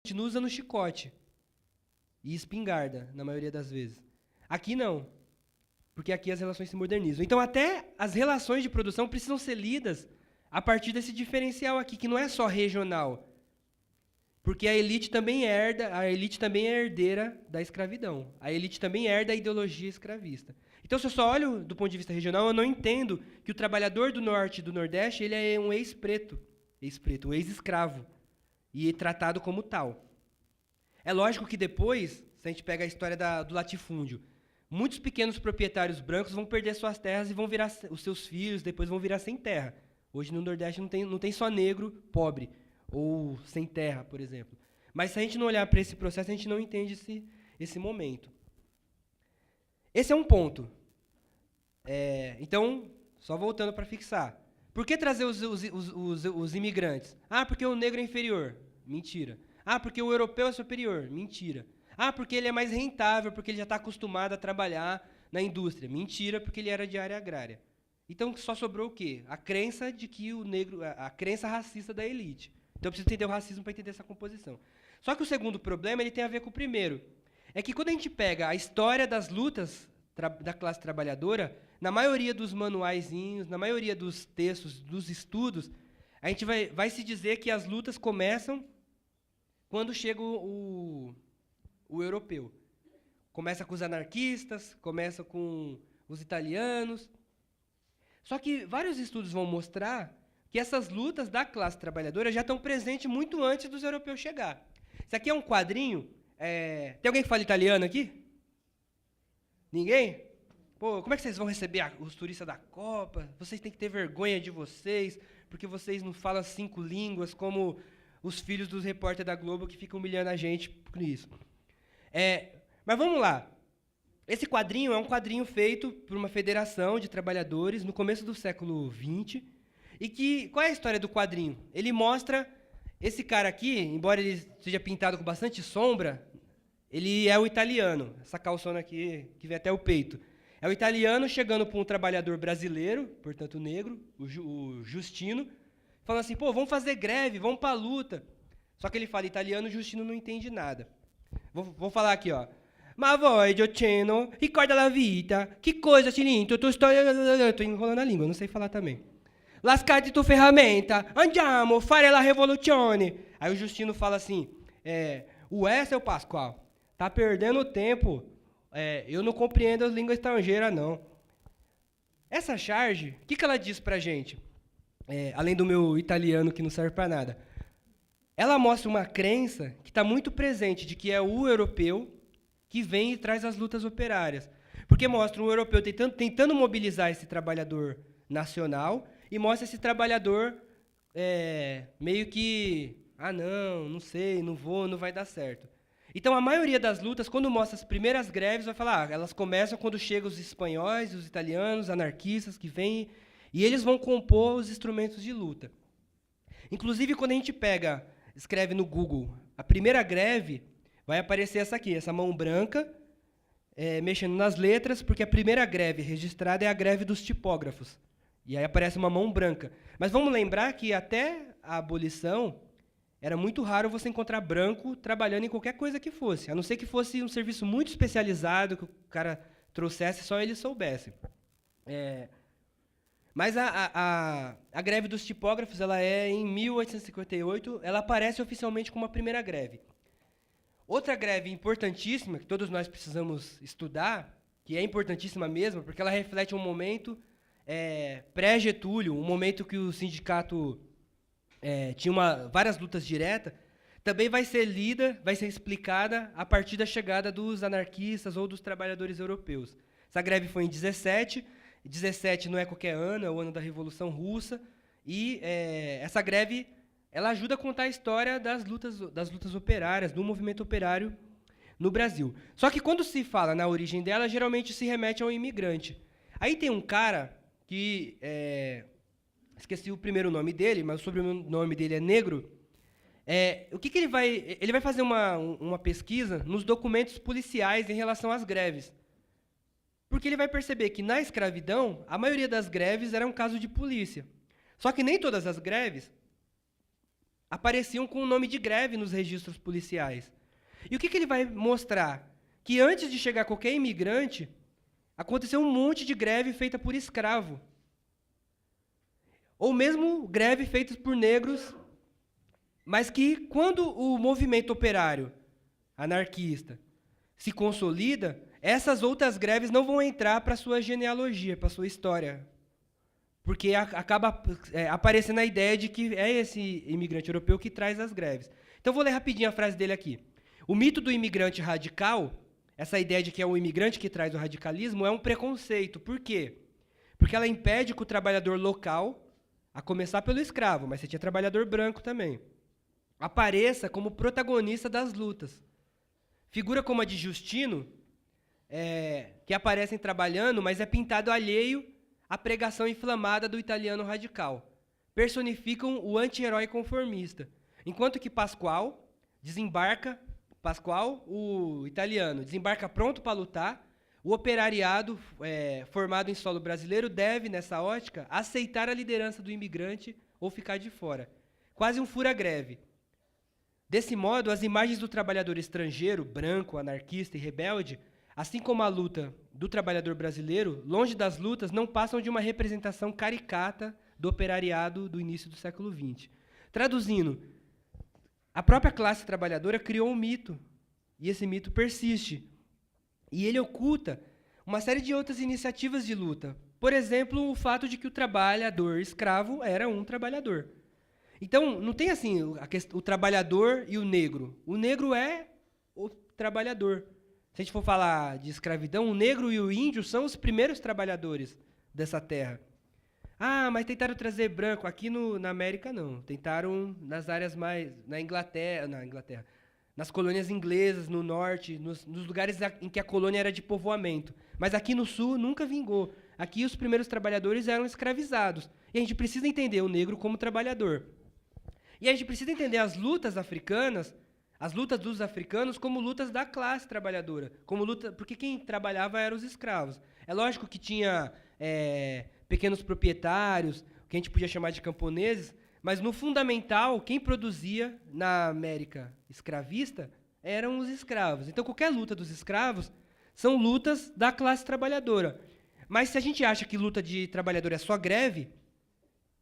continua usando chicote e espingarda, na maioria das vezes. Aqui não, porque aqui as relações se modernizam. Então, até as relações de produção precisam ser lidas a partir desse diferencial aqui, que não é só regional. Porque a elite também é herdeira da escravidão. A elite também herda a ideologia escravista. Então, se eu só olho do ponto de vista regional, eu não entendo que o trabalhador do norte e do nordeste ele é um ex-preto, um ex-escravo, e é tratado como tal. É lógico que depois, se a gente pega a história do latifúndio, muitos pequenos proprietários brancos vão perder suas terras e vão virar, os seus filhos depois vão virar sem terra. Hoje no Nordeste não tem só negro pobre, ou sem terra, por exemplo. Mas se a gente não olhar para esse processo, a gente não entende esse momento. Esse é um ponto. Então, só voltando para fixar. Por que trazer os imigrantes? Ah, porque o negro é inferior. Mentira. Ah, porque o europeu é superior. Mentira. Ah, porque ele é mais rentável, porque ele já está acostumado a trabalhar na indústria. Mentira, porque ele era de área agrária. Então, só sobrou o quê? A crença de que o negro, a crença racista da elite. Então, eu preciso entender o racismo para entender essa composição. Só que o segundo problema ele tem a ver com o primeiro. É que quando a gente pega a história das lutas da classe trabalhadora, na maioria dos manuaizinhos, na maioria dos textos, dos estudos, a gente vai se dizer que as lutas começam quando chega o europeu. Começa com os anarquistas, começa com os italianos. Só que vários estudos vão mostrar que essas lutas da classe trabalhadora já estão presentes muito antes dos europeus chegar. Isso aqui é um quadrinho. Tem alguém que fala italiano aqui? Ninguém? Pô, como é que vocês vão receber os turistas da Copa? Vocês têm que ter vergonha de vocês, porque vocês não falam 5 línguas como os filhos dos repórteres da Globo que ficam humilhando a gente por isso. Mas vamos lá. Esse quadrinho é um quadrinho feito por uma federação de trabalhadores no começo do século XX. Qual é a história do quadrinho? Ele mostra esse cara aqui, embora ele seja pintado com bastante sombra, ele é o italiano. Essa calçona aqui, que vem até o peito. É o italiano chegando para um trabalhador brasileiro, portanto negro, o Justino, falando assim, pô, vamos fazer greve, vamos para a luta. Só que ele fala italiano, o Justino não entende nada. Vou falar aqui, ó. Ma voi, Gioceno, ricorda la vita, che cosa ci linto, tu sto enrolando a língua, não sei falar também. Lascati tu ferramenta, andiamo, fare la rivoluzione. Aí o Justino fala assim, seu Pascoal, tá perdendo tempo, eu não compreendo a língua estrangeira, não. Essa charge, o que ela diz pra gente? Além do meu italiano que não serve para nada. Ela mostra uma crença que está muito presente de que é o europeu que vem e traz as lutas operárias. Porque mostra um europeu tentando mobilizar esse trabalhador nacional e mostra esse trabalhador meio que, não sei, não vou, não vai dar certo. Então, a maioria das lutas, quando mostra as primeiras greves, vai falar, elas começam quando chegam os espanhóis, os italianos, os anarquistas que vêm, e eles vão compor os instrumentos de luta. Inclusive, quando a gente escreve no Google, a primeira greve, vai aparecer essa aqui, essa mão branca, mexendo nas letras, porque a primeira greve registrada é a greve dos tipógrafos. E aí aparece uma mão branca. Mas vamos lembrar que até a abolição, era muito raro você encontrar branco trabalhando em qualquer coisa que fosse, a não ser que fosse um serviço muito especializado, que o cara trouxesse só ele soubesse. Mas a greve dos tipógrafos, ela é em 1858, ela aparece oficialmente como a primeira greve. Outra greve importantíssima, que todos nós precisamos estudar, que é importantíssima mesmo, porque ela reflete um momento pré-Getúlio, um momento que o sindicato tinha várias lutas diretas, também vai ser lida, vai ser explicada a partir da chegada dos anarquistas ou dos trabalhadores europeus. Essa greve foi em 17, 17 não é qualquer ano, é o ano da Revolução Russa, e essa greve ela ajuda a contar a história das lutas operárias, do movimento operário no Brasil. Só que quando se fala na origem dela, geralmente se remete ao imigrante. Aí tem um cara que, esqueci o primeiro nome dele, mas o sobrenome dele é Negro. O que ele vai... Ele vai fazer uma pesquisa nos documentos policiais em relação às greves. Porque ele vai perceber que, na escravidão, a maioria das greves era um caso de polícia. Só que nem todas as greves apareciam com o nome de greve nos registros policiais. E o que ele vai mostrar? Que antes de chegar qualquer imigrante, aconteceu um monte de greve feita por escravo. Ou mesmo greve feita por negros, mas que, quando o movimento operário anarquista se consolida, essas outras greves não vão entrar para a sua genealogia, para a sua história. Porque acaba aparecendo a ideia de que é esse imigrante europeu que traz as greves. Então, vou ler rapidinho a frase dele aqui. O mito do imigrante radical, essa ideia de que é o imigrante que traz o radicalismo, é um preconceito. Por quê? Porque ela impede que o trabalhador local, a começar pelo escravo, mas você tinha trabalhador branco também, apareça como protagonista das lutas. Figura como a de Justino, que aparecem trabalhando, mas é pintado alheio à pregação inflamada do italiano radical. Personificam o anti-herói conformista. Enquanto que Pascoal, o italiano, desembarca pronto para lutar, o operariado formado em solo brasileiro deve, nessa ótica, aceitar a liderança do imigrante ou ficar de fora. Quase um fura-greve. Desse modo, as imagens do trabalhador estrangeiro, branco, anarquista e rebelde, assim como a luta do trabalhador brasileiro, longe das lutas, não passam de uma representação caricata do operariado do início do século XX. Traduzindo, a própria classe trabalhadora criou um mito, e esse mito persiste. E ele oculta uma série de outras iniciativas de luta. Por exemplo, o fato de que o trabalhador escravo era um trabalhador. Então, não tem assim o trabalhador e o negro. O negro é o trabalhador. Se a gente for falar de escravidão, o negro e o índio são os primeiros trabalhadores dessa terra. Ah, mas tentaram trazer branco. Aqui na América, não. Tentaram nas áreas mais... Na Inglaterra, nas colônias inglesas, no norte, nos lugares em que a colônia era de povoamento. Mas aqui no sul nunca vingou. Aqui os primeiros trabalhadores eram escravizados. E a gente precisa entender o negro como trabalhador. E a gente precisa entender as lutas africanas, as lutas dos africanos, como lutas da classe trabalhadora. Porque quem trabalhava eram os escravos. É lógico que tinha pequenos proprietários, que a gente podia chamar de camponeses, mas, no fundamental, quem produzia na América escravista eram os escravos. Então, qualquer luta dos escravos são lutas da classe trabalhadora. Mas, se a gente acha que luta de trabalhador é só greve,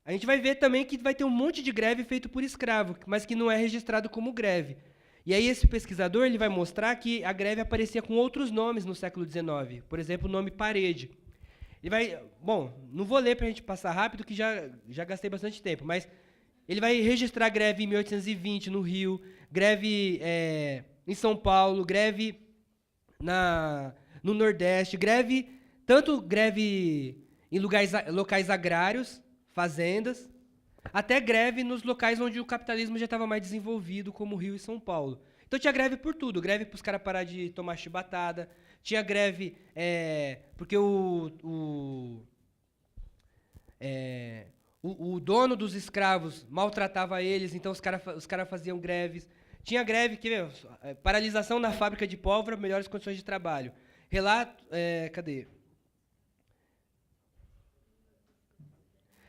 a gente vai ver também que vai ter um monte de greve feito por escravo, mas que não é registrado como greve. E aí, esse pesquisador ele vai mostrar que a greve aparecia com outros nomes no século XIX. Por exemplo, o nome parede. Não vou ler para a gente passar rápido, que já gastei bastante tempo, mas... Ele vai registrar greve em 1820 no Rio, greve em São Paulo, greve no Nordeste, tanto greve em locais agrários, fazendas, até greve nos locais onde o capitalismo já estava mais desenvolvido, como Rio e São Paulo. Então tinha greve por tudo, greve para os caras parar de tomar chibatada, tinha greve porque o dono dos escravos maltratava eles, então os cara faziam greves. Tinha greve, paralisação na fábrica de pólvora, melhores condições de trabalho. Cadê?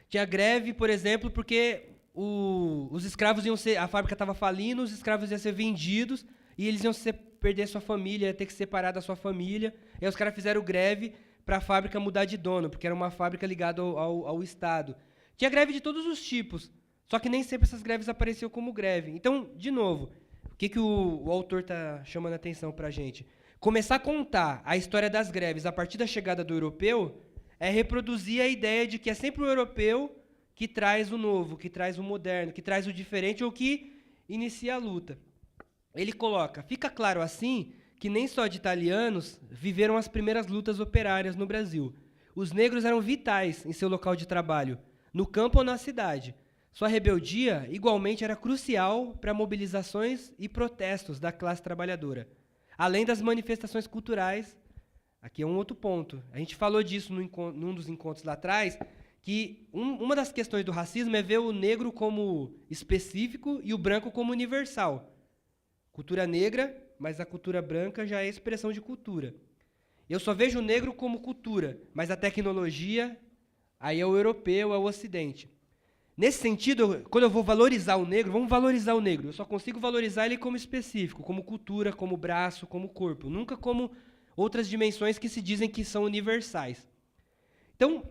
Tinha greve, por exemplo, porque os escravos a fábrica estava falindo, os escravos iam ser vendidos e eles iam perder sua família, ia ter que separar da sua família. E aí os caras fizeram greve para a fábrica mudar de dono, porque era uma fábrica ligada ao Estado. Tinha greve de todos os tipos, só que nem sempre essas greves apareciam como greve. Então, de novo, o que o autor está chamando a atenção para a gente? Começar a contar a história das greves a partir da chegada do europeu é reproduzir a ideia de que é sempre o europeu que traz o novo, que traz o moderno, que traz o diferente ou que inicia a luta. Ele coloca, fica claro assim que nem só de italianos viveram as primeiras lutas operárias no Brasil. Os negros eram vitais em seu local de trabalho, no campo ou na cidade. Sua rebeldia, igualmente, era crucial para mobilizações e protestos da classe trabalhadora, além das manifestações culturais. Aqui é um outro ponto. A gente falou disso num dos encontros lá atrás, que uma das questões do racismo é ver o negro como específico e o branco como universal. Cultura negra, mas a cultura branca já é expressão de cultura. Eu só vejo o negro como cultura, mas a tecnologia... Aí é o europeu, é o ocidente. Nesse sentido, quando eu vou valorizar o negro, vamos valorizar o negro. Eu só consigo valorizar ele como específico, como cultura, como braço, como corpo. Nunca como outras dimensões que se dizem que são universais. Então,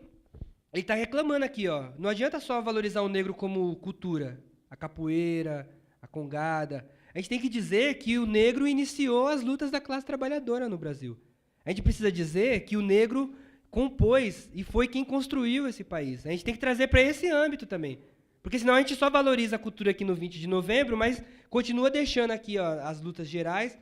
ele está reclamando aqui, ó. Não adianta só valorizar o negro como cultura. A capoeira, a congada. A gente tem que dizer que o negro iniciou as lutas da classe trabalhadora no Brasil. A gente precisa dizer que o negro compôs e foi quem construiu esse país. A gente tem que trazer para esse âmbito também. Porque senão a gente só valoriza a cultura aqui no 20 de novembro, mas continua deixando aqui, ó, as lutas gerais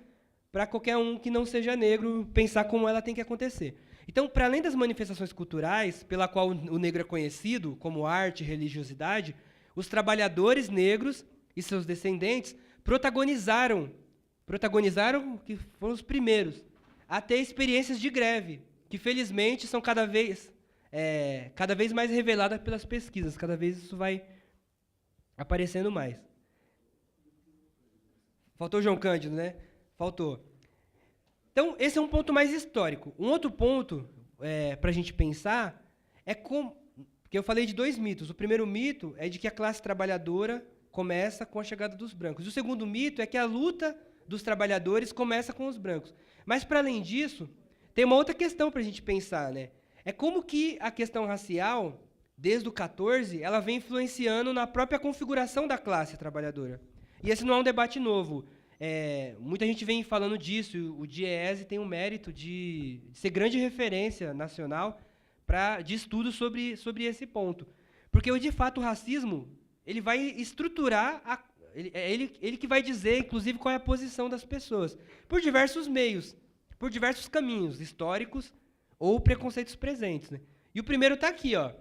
para qualquer um que não seja negro pensar como ela tem que acontecer. Então, para além das manifestações culturais, pela qual o negro é conhecido, como arte e religiosidade, os trabalhadores negros e seus descendentes protagonizaram, que foram os primeiros, a ter experiências de greve, que felizmente são cada vez mais reveladas pelas pesquisas, cada vez isso vai aparecendo mais. Faltou o João Cândido, né? Faltou. Então, esse é um ponto mais histórico. Um outro ponto para a gente pensar é como... Porque eu falei de 2 mitos. O primeiro mito é de que a classe trabalhadora começa com a chegada dos brancos. E o segundo mito é que a luta dos trabalhadores começa com os brancos. Mas, para além disso, tem uma outra questão para a gente pensar, né? É como que a questão racial, desde o 14, ela vem influenciando na própria configuração da classe trabalhadora. E esse não é um debate novo. Muita gente vem falando disso. O DIEESE tem o mérito de ser grande referência nacional de estudo sobre esse ponto. Porque, de fato, o racismo ele vai estruturar, ele que vai dizer, inclusive, qual é a posição das pessoas, por diversos meios, por diversos caminhos históricos ou preconceitos presentes, né? E o primeiro está aqui, ó.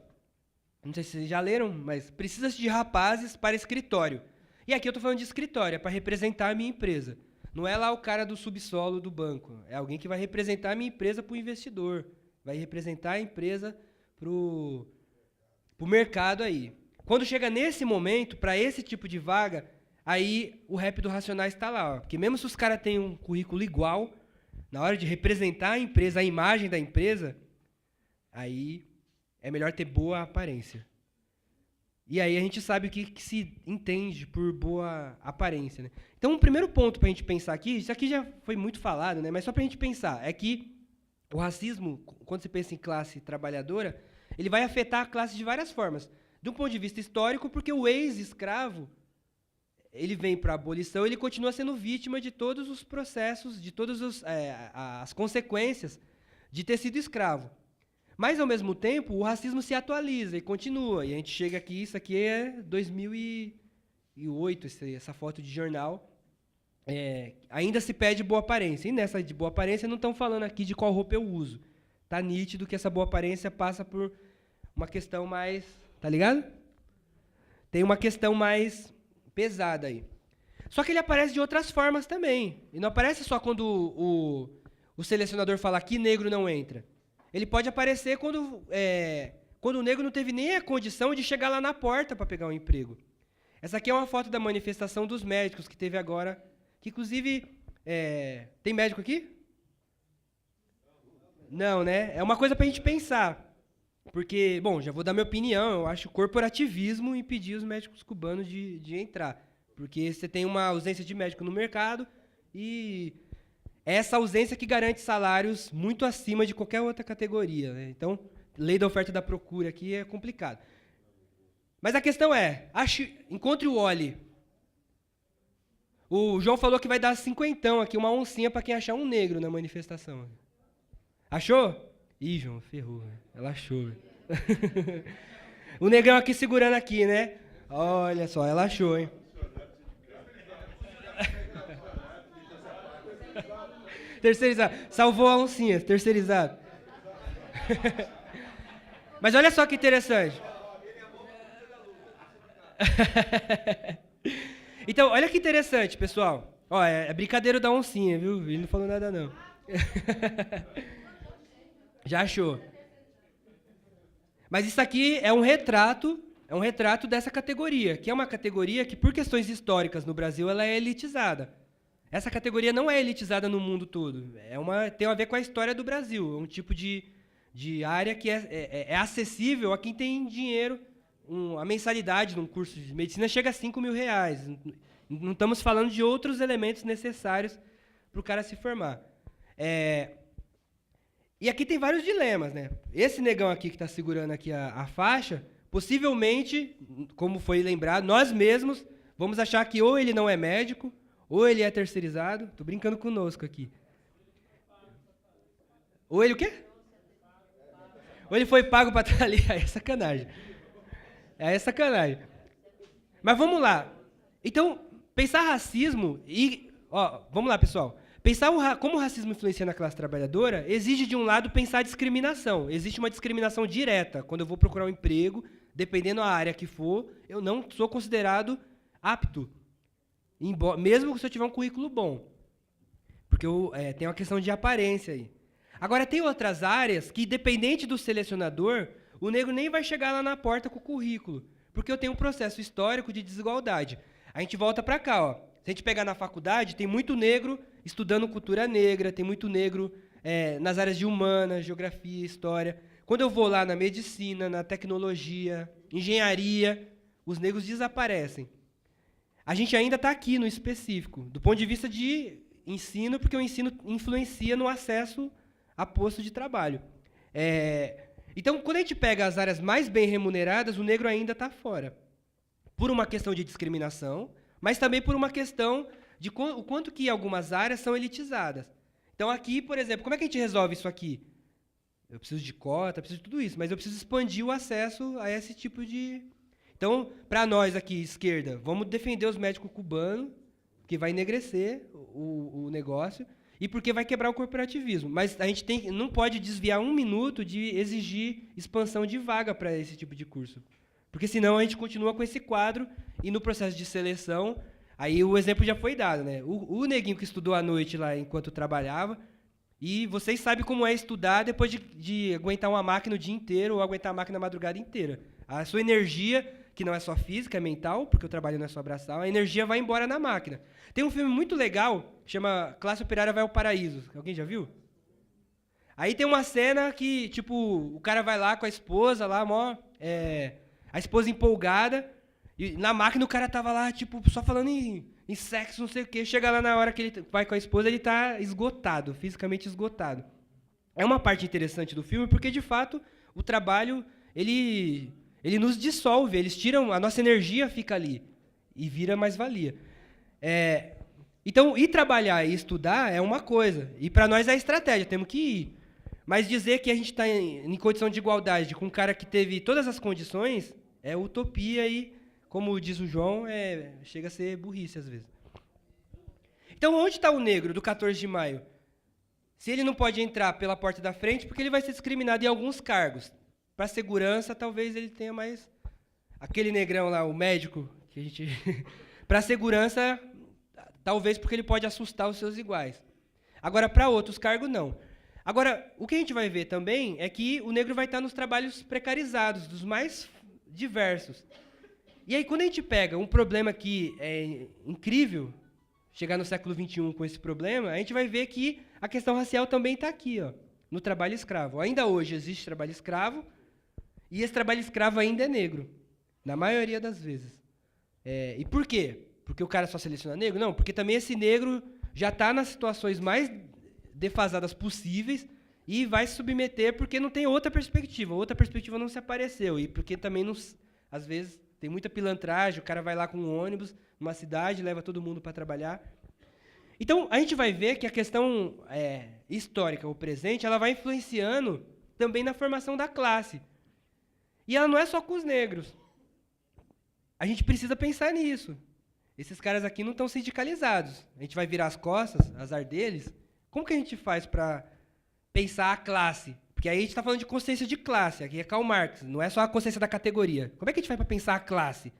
Não sei se vocês já leram, mas precisa-se de rapazes para escritório. E aqui eu estou falando de escritório, é para representar a minha empresa. Não é lá o cara do subsolo do banco. É alguém que vai representar a minha empresa para o investidor. Vai representar a empresa para o mercado aí. Quando chega nesse momento, para esse tipo de vaga, aí o rap do Racionais está lá. Ó. Porque mesmo se os caras têm um currículo igual, na hora de representar a empresa, a imagem da empresa, aí é melhor ter boa aparência. E aí a gente sabe o que se entende por boa aparência. Né? Então, um primeiro ponto para a gente pensar aqui, isso aqui já foi muito falado, né? Mas só para a gente pensar, é que o racismo, quando você pensa em classe trabalhadora, ele vai afetar a classe de várias formas. De um ponto de vista histórico, porque o ex-escravo, ele vem para a abolição, ele continua sendo vítima de todos os processos, de todas as consequências de ter sido escravo. Mas, ao mesmo tempo, o racismo se atualiza e continua. E a gente chega aqui, isso aqui é 2008, essa foto de jornal. Ainda se pede boa aparência. E nessa de boa aparência, não estão falando aqui de qual roupa eu uso. Está nítido que essa boa aparência passa por uma questão mais... Tá ligado? Tem uma questão mais pesada aí. Só que ele aparece de outras formas também. E não aparece só quando o selecionador fala que negro não entra. Ele pode aparecer quando o negro não teve nem a condição de chegar lá na porta para pegar um emprego. Essa aqui é uma foto da manifestação dos médicos que teve agora, que inclusive... tem médico aqui? Não, né? É uma coisa para a gente pensar. Porque, bom, já vou dar minha opinião, eu acho corporativismo impedir os médicos cubanos de entrar. Porque você tem uma ausência de médico no mercado e... essa ausência que garante salários muito acima de qualquer outra categoria. Né? Então, lei da oferta e da procura aqui é complicado. Mas a questão é, encontre o Oli. O João falou que vai dar 50 aqui, uma oncinha para quem achar um negro na manifestação. Achou? Ih, João, ferrou. Né? Ela achou. O negrão aqui segurando aqui, né? Olha só, ela achou, hein? Terceirizado. Salvou a oncinha, terceirizado. Mas olha só que interessante. Então, olha que interessante, pessoal. Ó, é brincadeira da oncinha, viu? Ele não falou nada, não. Já achou. Mas isso aqui é um retrato dessa categoria, que é uma categoria que, por questões históricas no Brasil, ela é elitizada. Essa categoria não é elitizada no mundo todo. Tem a ver com a história do Brasil. É um tipo de área que é acessível a quem tem dinheiro a mensalidade de um curso de medicina chega a R$ 5.000. Não estamos falando de outros elementos necessários para o cara se formar. E aqui tem vários dilemas, né? Esse negão aqui que está segurando aqui a faixa, possivelmente, como foi lembrado, nós mesmos vamos achar que ou ele não é médico, ou ele é terceirizado. Estou brincando conosco aqui. Ou ele o quê? Ou ele foi pago para estar ali. Aí é sacanagem. É sacanagem. Mas vamos lá. Então, pensar racismo e... vamos lá, pessoal. Pensar como o racismo influencia na classe trabalhadora exige, de um lado, pensar a discriminação. Existe uma discriminação direta. Quando eu vou procurar um emprego, dependendo da área que for, eu não sou considerado apto, mesmo se eu tiver um currículo bom. Porque tem uma questão de aparência aí. Agora, tem outras áreas que, dependente do selecionador, o negro nem vai chegar lá na porta com o currículo, porque eu tenho um processo histórico de desigualdade. A gente volta para cá. Se a gente pegar na faculdade, tem muito negro estudando cultura negra, tem muito negro nas áreas de humanas, geografia, história. Quando eu vou lá na medicina, na tecnologia, engenharia, os negros desaparecem. A gente ainda está aqui no específico, do ponto de vista de ensino, porque o ensino influencia no acesso a posto de trabalho. Então, quando a gente pega as áreas mais bem remuneradas, o negro ainda está fora. Por uma questão de discriminação, mas também por uma questão de o quanto que algumas áreas são elitizadas. Então, aqui, por exemplo, como é que a gente resolve isso aqui? Eu preciso de cota, preciso de tudo isso, mas eu preciso expandir o acesso a esse tipo de... Então, para nós aqui, esquerda, vamos defender os médicos cubanos, que vai enegrecer o negócio, e porque vai quebrar o corporativismo. Mas a gente não pode desviar um minuto de exigir expansão de vaga para esse tipo de curso. Porque senão a gente continua com esse quadro, e no processo de seleção, aí o exemplo já foi dado, né? O neguinho que estudou à noite lá enquanto trabalhava, e vocês sabem como é estudar depois de aguentar uma máquina o dia inteiro, ou aguentar a máquina a madrugada inteira. A sua energia, que não é só física, é mental, porque o trabalho não é só braçal, a energia vai embora na máquina. Tem um filme muito legal, chama Classe Operária Vai ao Paraíso. Alguém já viu? Aí tem uma cena que, tipo, o cara vai lá com a esposa, lá, a esposa empolgada, e na máquina o cara tava lá, tipo, só falando em sexo, não sei o quê. Chega lá na hora que ele vai com a esposa, ele tá esgotado, fisicamente esgotado. É uma parte interessante do filme, porque, de fato, o trabalho, ele nos dissolve, eles tiram, a nossa energia fica ali, e vira mais-valia. Então, ir trabalhar e estudar é uma coisa, e para nós é estratégia, temos que ir. Mas dizer que a gente está em condição de igualdade com um cara que teve todas as condições é utopia e, como diz o João, chega a ser burrice às vezes. Então, onde está o negro do 14 de maio? Se ele não pode entrar pela porta da frente, porque ele vai ser discriminado em alguns cargos. Para segurança, talvez ele tenha mais... Aquele negrão lá, o médico, que a gente... Para segurança, talvez porque ele pode assustar os seus iguais. Agora, para outros cargos, não. Agora, o que a gente vai ver também é que o negro vai estar nos trabalhos precarizados, dos mais diversos. E aí, quando a gente pega um problema que é incrível, chegar no século XXI com esse problema, a gente vai ver que a questão racial também está aqui, no trabalho escravo. Ainda hoje existe trabalho escravo, e esse trabalho escravo ainda é negro, na maioria das vezes. E por quê? Porque o cara só seleciona negro? Não, porque também esse negro já está nas situações mais defasadas possíveis e vai se submeter porque não tem outra perspectiva não se apareceu, e porque também, às vezes, tem muita pilantragem, o cara vai lá com um ônibus numa cidade, leva todo mundo para trabalhar. Então, a gente vai ver que a questão histórica, o presente, ela vai influenciando também na formação da classe. E ela não é só com os negros. A gente precisa pensar nisso. Esses caras aqui não estão sindicalizados. A gente vai virar as costas, azar deles. Como que a gente faz para pensar a classe? Porque aí a gente está falando de consciência de classe, aqui é Karl Marx, não é só a consciência da categoria. Como é que a gente faz para pensar a classe?